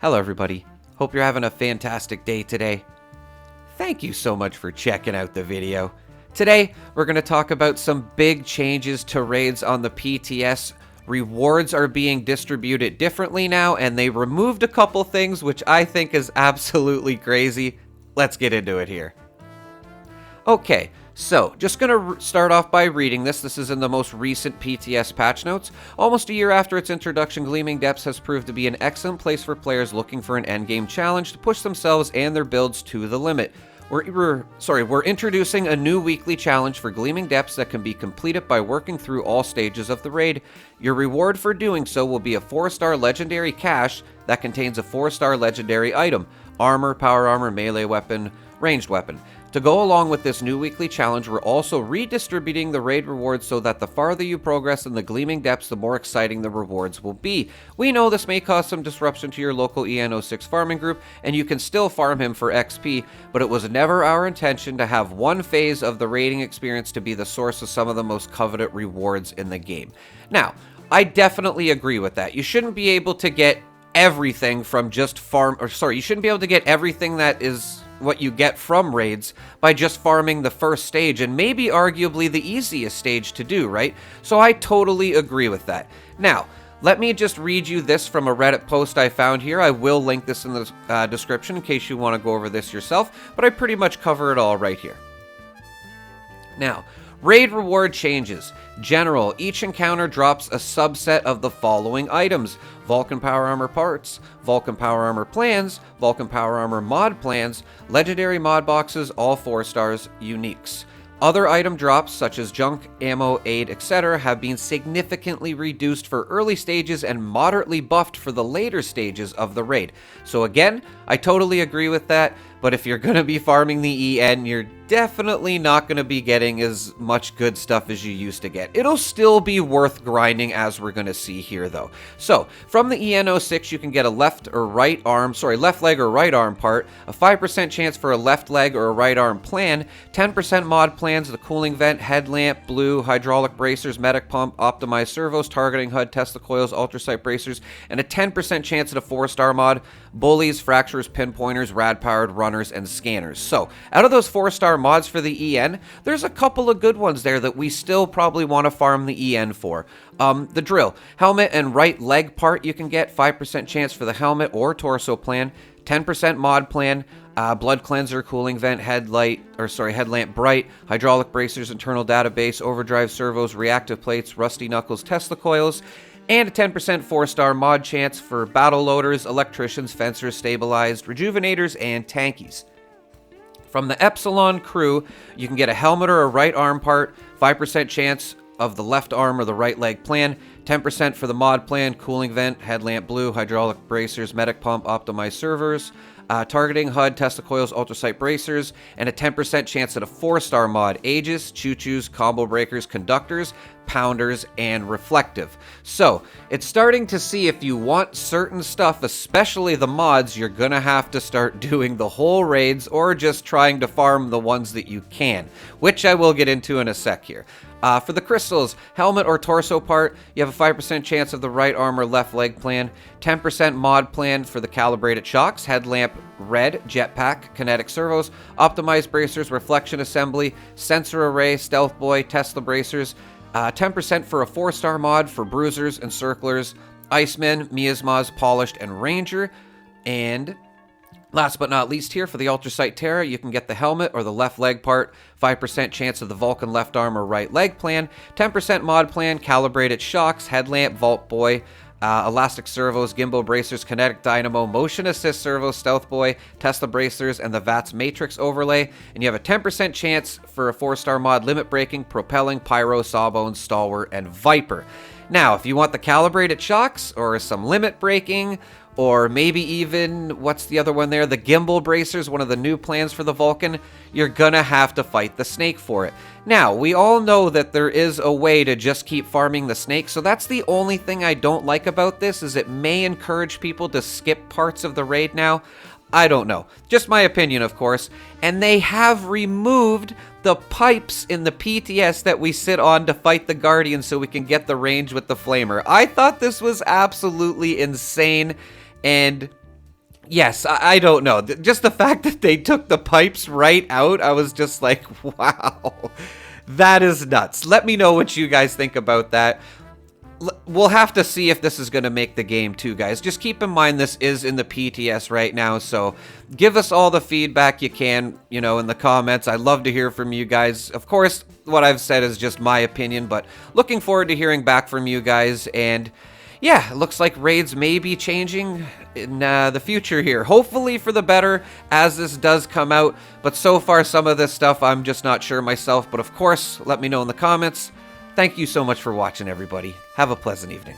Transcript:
Hello everybody, hope you're having a fantastic day today. Thank you so much for checking out the video. Today, we're going to talk about some big changes to raids on the PTS. Rewards are being distributed differently now, and they removed a couple things which I think is absolutely crazy. Let's get into it here. Okay, so just going to start off by reading this. This is in the most recent PTS patch notes. Almost a year after its introduction, Gleaming Depths has proved to be an excellent place for players looking for an endgame challenge to push themselves and their builds to the limit. We're introducing a new weekly challenge for Gleaming Depths that can be completed by working through all stages of the raid. Your reward for doing so will be a 4-star legendary cache that contains a 4-star legendary item: armor, power armor, melee weapon, ranged weapon. To go along with this new weekly challenge, we're also redistributing the raid rewards so that the farther you progress in the Gleaming Depths, the more exciting the rewards will be. We know this may cause some disruption to your local EN06 farming group, and you can still farm him for XP, but it was never our intention to have one phase of the raiding experience to be the source of some of the most coveted rewards in the game. Now, I definitely agree with that. You shouldn't be able to get everything from just you shouldn't be able to get everything that is what you get from raids by just farming the first stage, and maybe arguably the easiest stage to do, right? So I totally agree with that. Now, let me just read you this from a Reddit post I found here. I will link this in the description in case you want to go over this yourself, but I pretty much cover it all right here. Now, raid reward changes. General, each encounter drops a subset of the following items: Vulcan Power Armor parts, Vulcan Power Armor plans, Vulcan Power Armor mod plans, legendary mod boxes, all 4 stars, uniques. Other item drops, such as junk, ammo, aid, etc., have been significantly reduced for early stages and moderately buffed for the later stages of the raid. So again, I totally agree with that, but if you're going to be farming the EN, you're definitely not going to be getting as much good stuff as you used to get. It'll still be worth grinding, as we're going to see here though. So, from the EN06, you can get a left leg or right arm part, a 5% chance for a left leg or a right arm plan, 10% mod plans, the cooling vent, headlamp, blue, hydraulic bracers, medic pump, optimized servos, targeting HUD, Tesla coils, ultrasight bracers, and a 10% chance at a 4-star mod, bullies, fractures, pinpointers, rad-powered runners, and scanners. So, out of those 4-star mods for the EN, there's a couple of good ones there that we still probably want to farm the EN for. The drill. Helmet and right leg part you can get, 5% chance for the helmet or torso plan, 10% mod plan, blood cleanser, cooling vent, headlamp bright, hydraulic bracers, internal database, overdrive servos, reactive plates, rusty knuckles, Tesla coils, and a 10% 4-star mod chance for battle loaders, electricians, fencers, stabilized, rejuvenators, and tankies. From the Epsilon crew, you can get a helmet or a right arm part, 5% chance of the left arm or the right leg plan, 10% for the mod plan, cooling vent, headlamp blue, hydraulic bracers, medic pump, optimized servers, targeting HUD, Tesla coils, ultrasight bracers, and a 10% chance at a 4-star mod: Aegis, choo-choos, combo breakers, conductors, pounders, and reflective. So, it's starting to see if you want certain stuff, especially the mods, you're gonna have to start doing the whole raids or just trying to farm the ones that you can, which I will get into in a sec here. For the crystals, helmet or torso part, you have a 5% chance of the right arm or left leg plan, 10% mod plan for the calibrated shocks, headlamp red, jetpack, kinetic servos, optimized bracers, reflection assembly, sensor array, stealth boy, Tesla bracers, 10% for a 4-star mod for bruisers, encirclers, icemen, miasmas, polished, and ranger, and last but not least here, for the Ultrasight Terra, you can get the helmet or the left leg part, 5% chance of the Vulcan left arm or right leg plan, 10% mod plan, calibrated shocks, headlamp, Vault Boy, elastic servos, gimbal bracers, kinetic dynamo, motion assist servos, stealth boy, Tesla bracers, and the VATS matrix overlay. And you have a 10% chance for a 4-star mod: limit breaking, propelling, pyro, sawbones, stalwart, and viper. Now, if you want the calibrated shocks or some limit breaking, or maybe even, what's the other one there? The gimbal bracers, one of the new plans for the Vulcan, you're gonna have to fight the snake for it. Now, we all know that there is a way to just keep farming the snake, so that's the only thing I don't like about this, is it may encourage people to skip parts of the raid now. I don't know. Just my opinion, of course. And they have removed the pipes in the PTS that we sit on to fight the Guardian so we can get the range with the Flamer. I thought this was absolutely insane, and Yes, I don't know. Just the fact that they took the pipes right out, I was just like, wow, that is nuts. Let me know what you guys think about that. We'll have to see if this is going to make the game too, guys. Just keep in mind this is in the PTS right now, so give us all the feedback you can, in the comments. I'd love to hear from you guys. Of course, what I've said is just my opinion, but looking forward to hearing back from you guys. And yeah, it looks like raids may be changing in the future here. Hopefully for the better as this does come out, but so far some of this stuff I'm just not sure myself. But of course, let me know in the comments. Thank you so much for watching, everybody. Have a pleasant evening.